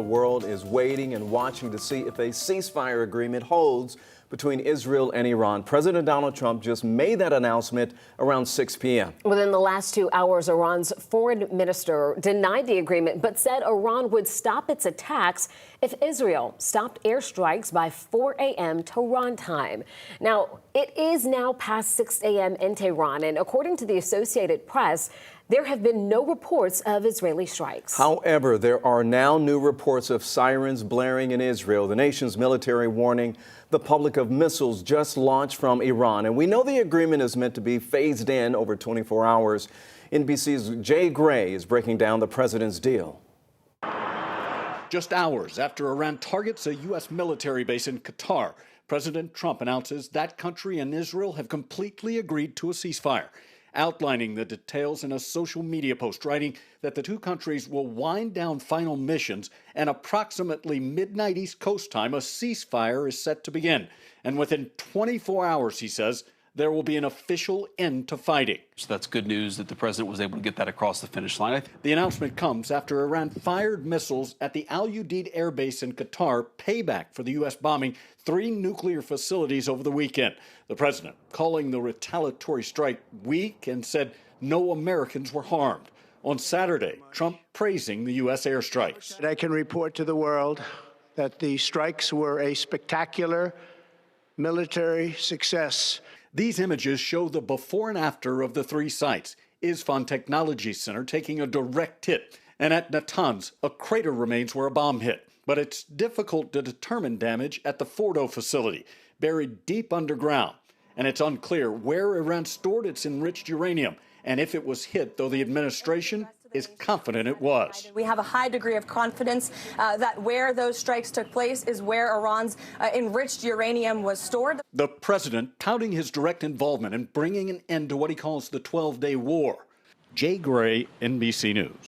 The world is waiting and watching to see if a ceasefire agreement holds between Israel and Iran. President Donald Trump just made that announcement around 6 p.m. Within the last 2 hours, Iran's foreign minister denied the agreement, but said Iran would stop its attacks if Israel stopped airstrikes by 4 a.m. Tehran time. Now, it is now past 6 a.m. in Tehran, and according to the Associated Press, there have been no reports of Israeli strikes. However, there are now new reports of sirens blaring in Israel, the nation's military warning the public of missiles just launched from Iran. And we know the agreement is meant to be phased in over 24 hours. NBC's Jay Gray is breaking down the president's deal. Just hours after Iran targets a U.S. military base in Qatar, President Trump announces that country and Israel have completely agreed to a ceasefire, outlining the details in a social media post, writing that the two countries will wind down final missions and approximately midnight East Coast time, a ceasefire is set to begin. And within 24 hours, he says, there will be an official end to fighting. So that's good news that the president was able to get that across the finish line. The announcement comes after Iran fired missiles at the Al Udeid air base in Qatar, payback for the U.S. bombing 3 nuclear facilities over the weekend. The president calling the retaliatory strike weak and said no Americans were harmed. On Saturday, Trump praising the U.S. airstrikes. I can report to the world that the strikes were a spectacular military success. These images show the before and after of the 3 sites. Isfahan Technology Center taking a direct hit, and at Natanz, a crater remains where a bomb hit. But it's difficult to determine damage at the Fordo facility, buried deep underground. And it's unclear where Iran stored its enriched uranium and if it was hit, though the administration is confident it was. We have a high degree of confidence that where those strikes took place is where Iran's enriched uranium was stored. The president touting his direct involvement in bringing an end to what he calls the 12-day war. Jay Gray, NBC News.